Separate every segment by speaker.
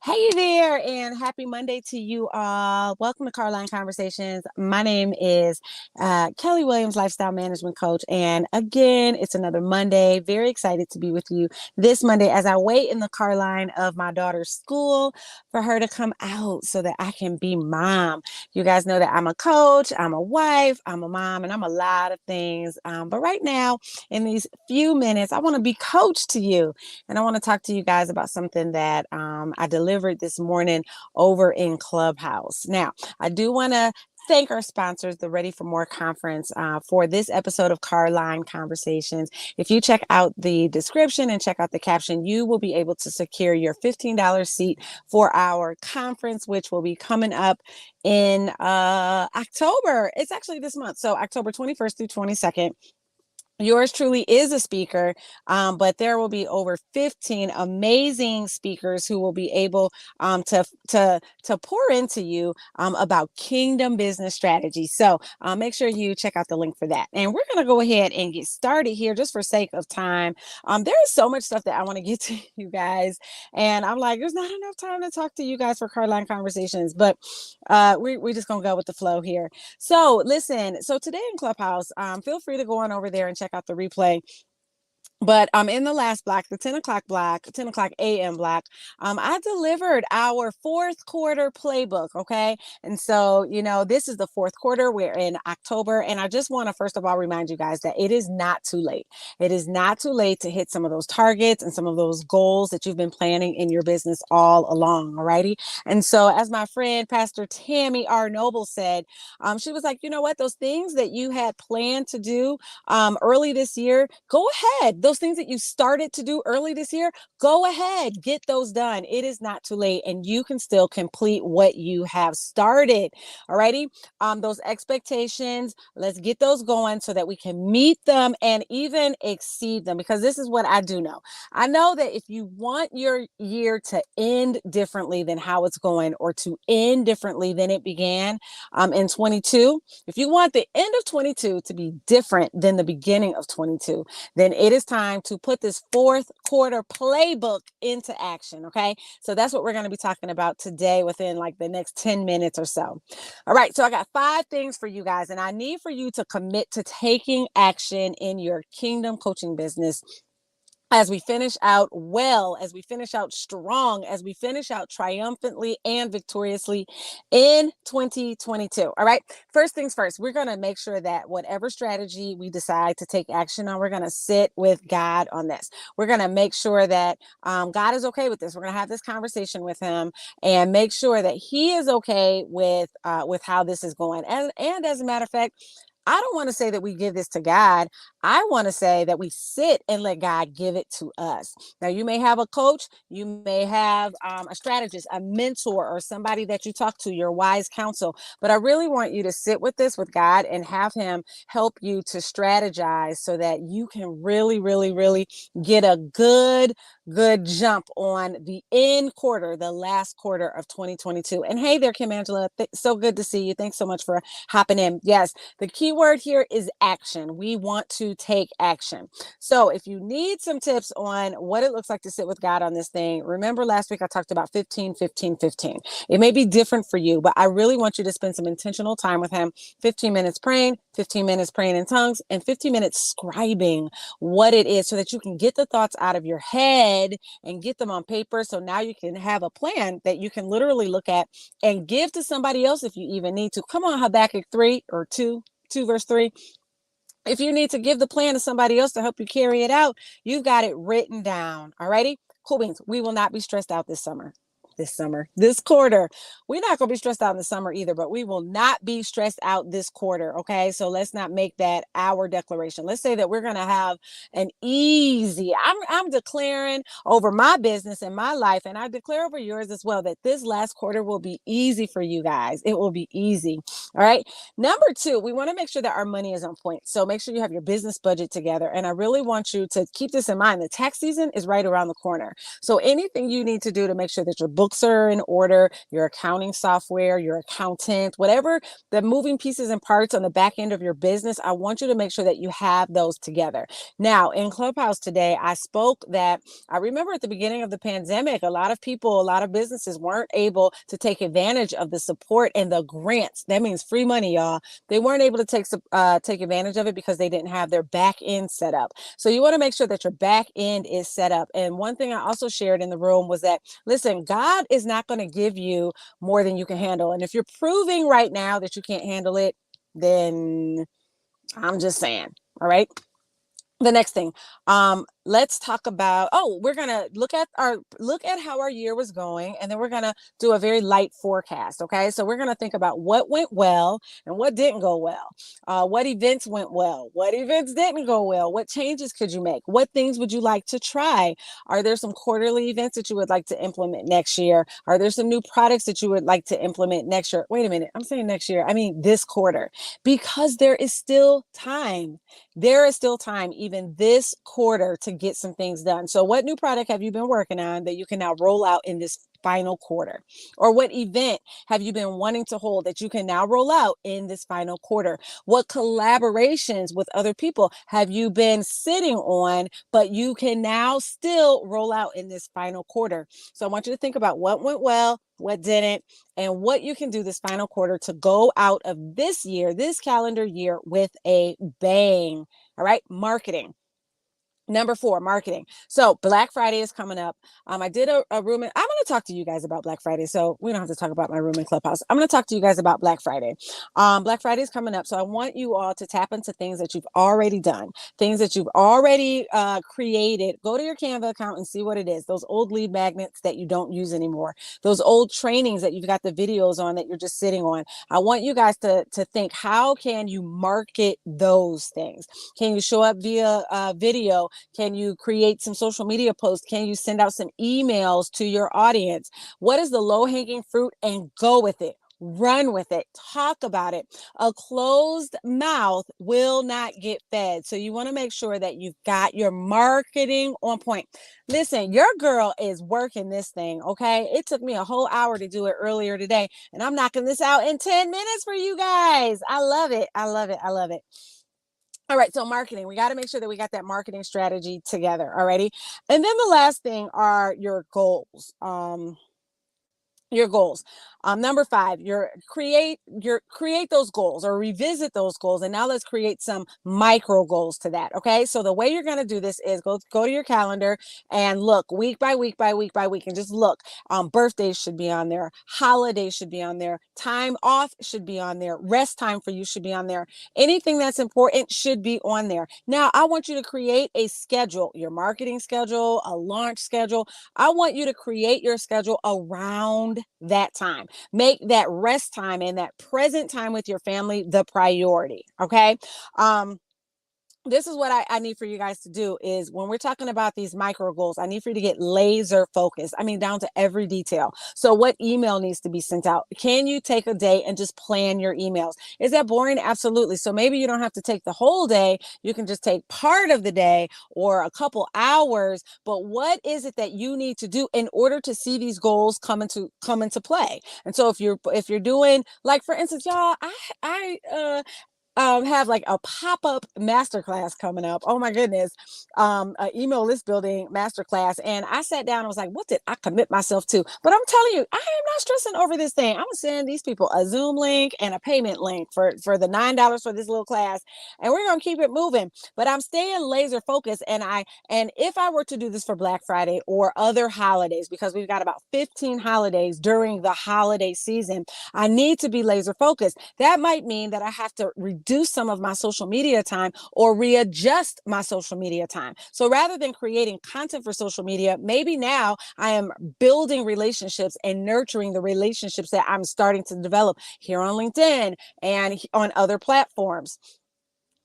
Speaker 1: Hey there, and happy Monday to you all. Welcome to Carline Conversations. My name is Kelly Williams, Lifestyle Management Coach. And again, it's another Monday. Very excited to be with you this Monday as I wait in the car line of my daughter's school for her to come out so that I can be mom. You guys know that I'm a coach, I'm a wife, I'm a mom, and I'm a lot of things. But right now, in these few minutes, I want to be coach to you. And I want to talk to you guys about something that I delivered this morning over in Clubhouse. Now, I do want to thank our sponsors, the Ready for More conference, for this episode of Carline Conversations. If you check out the description and check out the caption, you will be able to secure your $15 seat for our conference, which will be coming up in October. It's actually this month. So October 21st through 22nd. Yours truly is a speaker, but there will be over 15 amazing speakers who will be able to pour into you about kingdom business strategy. So make sure you check out the link for that. And we're going to go ahead and get started here just for sake of time. There is so much stuff that I want to get to you guys. And I'm like, there's not enough time to talk to you guys for Carline Conversations, but we're just going to go with the flow here. So listen, so today in Clubhouse, feel free to go on over there and check out the replay. But in the last block, the 10 o'clock block, 10 o'clock a.m. block, I delivered our fourth quarter playbook, okay? And so, this is the fourth quarter. We're in October. And I just want to, first of all, remind you guys that it is not too late. It is not too late to hit some of those targets and some of those goals that you've been planning in your business all along, all righty? And so, as my friend, Pastor Tammy R. Noble said, she was like, you know what? Those things that you had planned to do early this year, go ahead. Those things that you started to do early this year, go ahead, get those done. It is not too late, and you can still complete what you have started. All righty. Those expectations, let's get those going so that we can meet them and even exceed them, because this is what I do know. I know that if you want your year to end differently than how it's going, or to end differently than it began in 22, if you want the end of 22 to be different than the beginning of 22, then it is time to put this fourth quarter playbook into action. Okay. So that's what we're going to be talking about today within like the next 10 minutes or so. All right. So I got 5 things for you guys, and I need for you to commit to taking action in your kingdom coaching business as we finish out well, as we finish out strong, as we finish out triumphantly and victoriously in 2022. All right. First things first, we're going to make sure that whatever strategy we decide to take action on, we're going to sit with God on this. We're going to make sure that God is okay with this. We're going to have this conversation with him and make sure that he is okay with how this is going. And as a matter of fact, I don't want to say that we give this to God. I want to say that we sit and let God give it to us. Now, you may have a coach, you may have a strategist, a mentor, or somebody that you talk to, your wise counsel. But I really want you to sit with this with God and have him help you to strategize so that you can really, really, really get a good jump on the end quarter, the last quarter of 2022. And hey there, Kim Angela. So good to see you. Thanks so much for hopping in. Yes, the key word here is action. We want to take action. So if you need some tips on what it looks like to sit with God on this thing, remember last week I talked about 15, 15, 15. It may be different for you, but I really want you to spend some intentional time with him. 15 minutes praying, 15 minutes praying in tongues, and 15 minutes scribing what it is so that you can get the thoughts out of your head and get them on paper. So now you can have a plan that you can literally look at and give to somebody else if you even need to. Come on, Habakkuk 3 or 2 verse 3. If you need to give the plan to somebody else to help you carry it out, you've got it written down. All righty. Cool beans. We will not be stressed out this quarter. We're not going to be stressed out in the summer either, but we will not be stressed out this quarter. Okay. So let's not make that our declaration. Let's say that we're going to have an easy, I'm declaring over my business and my life, and I declare over yours as well, that this last quarter will be easy for you guys. It will be easy. All right. Number 2, we want to make sure that our money is on point. So make sure you have your business budget together. And I really want you to keep this in mind. The tax season is right around the corner. So anything you need to do to make sure that your books are in order, your accounting software, your accountant, whatever the moving pieces and parts on the back end of your business, I want you to make sure that you have those together. Now, in Clubhouse today, I spoke that I remember at the beginning of the pandemic, a lot of people, a lot of businesses weren't able to take advantage of the support and the grants. That means free money, y'all. They weren't able to take advantage of it because they didn't have their back end set up. So you want to make sure that your back end is set up. And one thing I also shared in the room was that, listen, God is not going to give you more than you can handle. And if you're proving right now that you can't handle it, then I'm just saying, all right? The next thing, let's talk about, we're gonna look at how our year was going, and then we're gonna do a very light forecast. Okay, so we're gonna think about what went well and what didn't go well, what events went well, what events didn't go well, what changes could you make, what things would you like to try, are there some quarterly events that you would like to implement next year, are there some new products that you would like to implement next year? Wait a minute, I'm saying next year, I mean this quarter, because there is still time. There is still time, even this quarter, to get some things done. So what new product have you been working on that you can now roll out in this final quarter? Or what event have you been wanting to hold that you can now roll out in this final quarter? What collaborations with other people have you been sitting on, but you can now still roll out in this final quarter? So I want you to think about what went well, what didn't, and what you can do this final quarter to go out of this year, this calendar year, with a bang. All right, marketing. Number 4, marketing. So Black Friday is coming up. I did a room, and I'm going to talk to you guys about Black Friday. So we don't have to talk about my room in Clubhouse. I'm going to talk to you guys about Black Friday. Black Friday is coming up. So I want you all to tap into things that you've already done, things that you've already created. Go to your Canva account and see what it is. Those old lead magnets that you don't use anymore, those old trainings that you've got the videos on that you're just sitting on. I want you guys to think, how can you market those things? Can you show up via video? Can you create some social media posts? Can you send out some emails to your audience? What is the low-hanging fruit? And go with it. Run with it. Talk about it. A closed mouth will not get fed. So you want to make sure that you've got your marketing on point. Listen, your girl is working this thing, okay? It took me a whole hour to do it earlier today, and I'm knocking this out in 10 minutes for you guys. I love it. I love it. I love it. All right, so marketing, we got to make sure that we got that marketing strategy together. Alrighty. And then the last thing are your goals. Your goals. Number 5, create those goals or revisit those goals. And now let's create some micro goals to that. Okay. So the way you're going to do this is go to your calendar and look week by week by week by week, and just look. Birthdays should be on there. Holidays should be on there. Time off should be on there. Rest time for you should be on there. Anything that's important should be on there. Now, I want you to create a schedule, your marketing schedule, a launch schedule. I want you to create your schedule around that time. Make that rest time and that present time with your family the priority. Okay. This is what I need for you guys to do is, when we're talking about these micro goals, I need for you to get laser focused. I mean, down to every detail. So what email needs to be sent out? Can you take a day and just plan your emails? Is that boring? Absolutely. So maybe you don't have to take the whole day. You can just take part of the day or a couple hours. But what is it that you need to do in order to see these goals come into play? And so if you're doing, like, for instance, y'all, I have like a pop-up masterclass coming up. Oh my goodness. An email list building masterclass. And I sat down and was like, what did I commit myself to? But I'm telling you, I am not stressing over this thing. I'm gonna send these people a Zoom link and a payment link for the $9 for this little class. And we're gonna keep it moving. But I'm staying laser focused. And if I were to do this for Black Friday or other holidays, because we've got about 15 holidays during the holiday season, I need to be laser focused. That might mean that I have to reduce some of my social media time or readjust my social media time. So rather than creating content for social media, maybe now I am building relationships and nurturing the relationships that I'm starting to develop here on LinkedIn and on other platforms.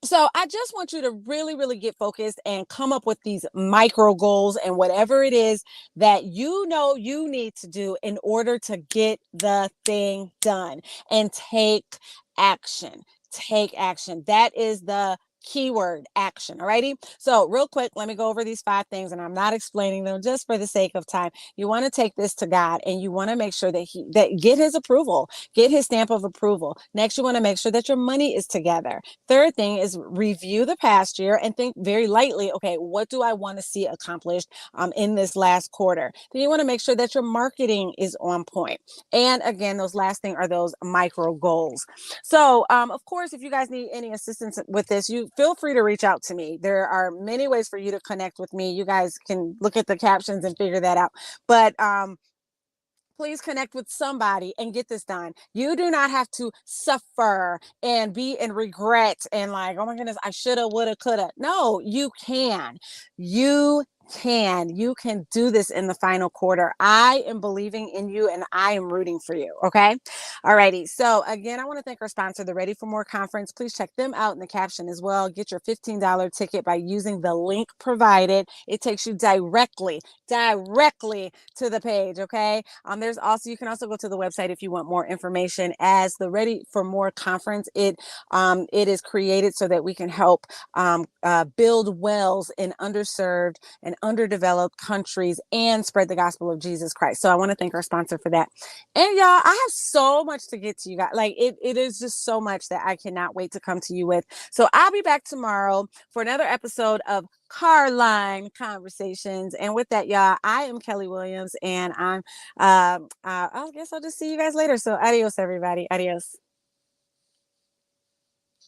Speaker 1: So I just want you to really, really get focused and come up with these micro goals and whatever it is that you know you need to do in order to get the thing done, and take action. Take action. That is the keyword action. Alrighty. So real quick, let me go over these 5 things, and I'm not explaining them just for the sake of time. You want to take this to God, and you want to make sure that get his approval, get his stamp of approval. Next, you want to make sure that your money is together. Third thing is review the past year and think very lightly, okay, what do I want to see accomplished in this last quarter? Then you want to make sure that your marketing is on point. And again, those last thing are those micro goals. So, of course, if you guys need any assistance with this, you feel free to reach out to me. There are many ways for you to connect with me. You guys can look at the captions and figure that out. But please connect with somebody and get this done. You do not have to suffer and be in regret and like, oh my goodness, I shoulda, woulda, coulda. No, you can. You can do this in the final quarter. I am believing in you and I am rooting for you. Okay. All righty. So again, I want to thank our sponsor, the Ready for More conference. Please check them out in the caption as well. Get your $15 ticket by using the link provided. It takes you directly to the page. Okay. There's also, you can also go to the website if you want more information. As the Ready for More conference, it is created so that we can help build wells in underserved and underdeveloped countries and spread the gospel of Jesus Christ. So I want to thank our sponsor for that. And y'all, I have so much to get to you guys. Like it is just so much that I cannot wait to come to you with. So I'll be back tomorrow for another episode of Carline Conversations. And with that, y'all, I am Kelly Williams, and I guess I'll just see you guys later. So adios, everybody. Adios.